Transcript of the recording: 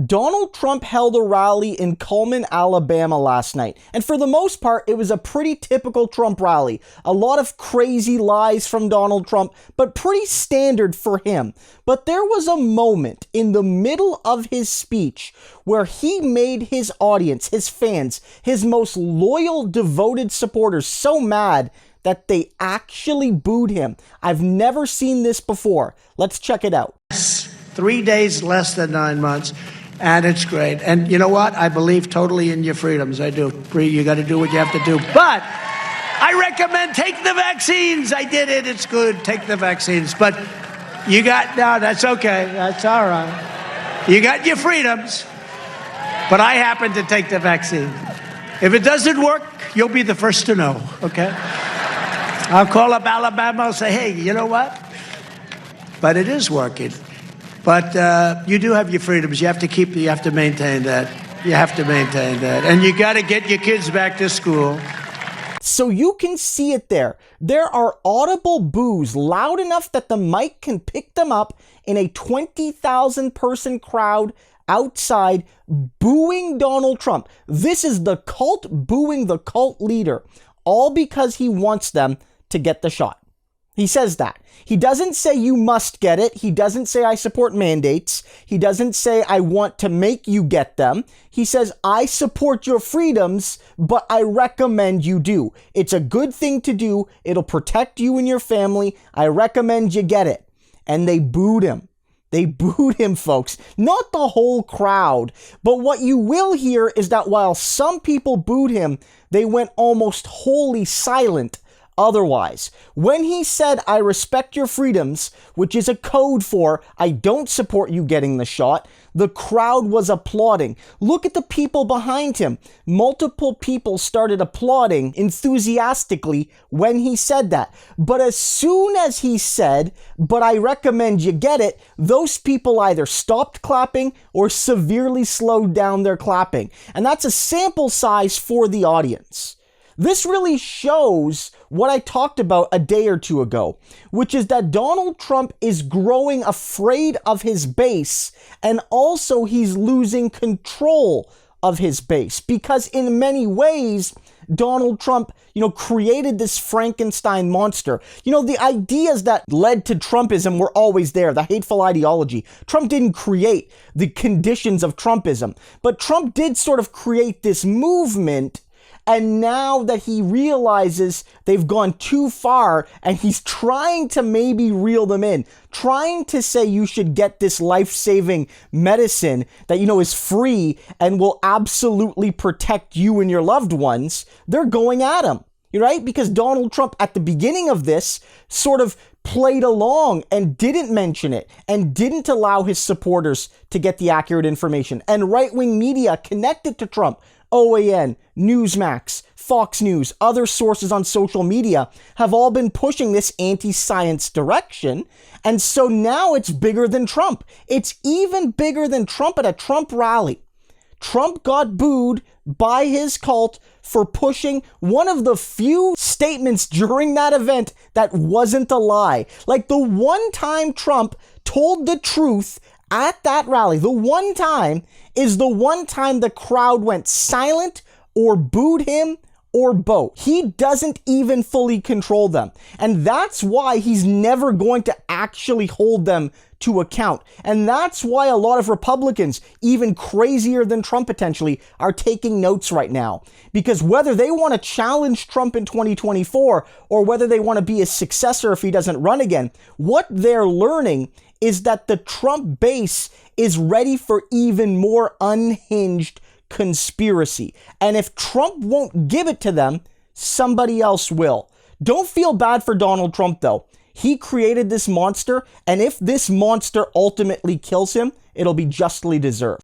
Donald Trump held a rally in Cullman, Alabama last night, and for the most part, it was a pretty typical Trump rally. A lot of crazy lies from Donald Trump, but pretty standard for him. But there was a moment in the middle of his speech where he made his audience, his fans, his most loyal, devoted supporters so mad that they actually booed him. I've never seen this before. Let's check it out. 3 days less than 9 months. And it's great. And you know what? I believe totally in your freedoms. I do. You got to do what you have to do. But I recommend take the vaccines. I did it. It's good. Take the vaccines. But no, that's okay. That's all right. You got your freedoms. But I happen to take the vaccine. If it doesn't work, you'll be the first to know, okay? I'll call up Alabama and say, hey, you know what? But it is working. But you do have your freedoms. You have to maintain that. You have to maintain that. And you got to get your kids back to school. So you can see it there. There are audible boos loud enough that the mic can pick them up in a 20,000 person crowd outside booing Donald Trump. This is the cult booing the cult leader, all because he wants them to get the shot. He says that. He doesn't say you must get it. He doesn't say I support mandates. He doesn't say I want to make you get them. He says I support your freedoms, but I recommend you do. It's a good thing to do. It'll protect you and your family. I recommend you get it. And they booed him. They booed him, folks. Not the whole crowd. But what you will hear is that while some people booed him, they went almost wholly silent otherwise. When he said, I respect your freedoms, which is a code for I don't support you getting the shot, the crowd was applauding. Look at the people behind him. Multiple people started applauding enthusiastically when he said that. But as soon as he said, but I recommend you get it, those people either stopped clapping or severely slowed down their clapping. And that's a sample size for the audience. This really shows what I talked about a day or two ago, which is that Donald Trump is growing afraid of his base, and also he's losing control of his base, because in many ways, Donald Trump, created this Frankenstein monster. The ideas that led to Trumpism were always there, the hateful ideology. Trump didn't create the conditions of Trumpism, but Trump did sort of create this movement. And now that he realizes they've gone too far and he's trying to maybe reel them in, trying to say you should get this life-saving medicine that, is free and will absolutely protect you and your loved ones, they're going at him, right? Because Donald Trump at the beginning of this sort of played along and didn't mention it and didn't allow his supporters to get the accurate information. And right-wing media connected to Trump, OAN, Newsmax, Fox News, other sources on social media have all been pushing this anti-science direction. And so now it's bigger than Trump. It's even bigger than Trump at a Trump rally. Trump got booed by his cult for pushing one of the few statements during that event that wasn't a lie. Like the one time Trump told the truth at that rally, the one time is the one time the crowd went silent or booed him or both. He doesn't even fully control them. And that's why he's never going to actually hold them to account. And that's why a lot of Republicans, even crazier than Trump potentially, are taking notes right now. Because whether they want to challenge Trump in 2024 or whether they want to be his successor if he doesn't run again, what they're learning is that the Trump base is ready for even more unhinged conspiracy. And if Trump won't give it to them, somebody else will. Don't feel bad for Donald Trump, though. He created this monster, and if this monster ultimately kills him, it'll be justly deserved.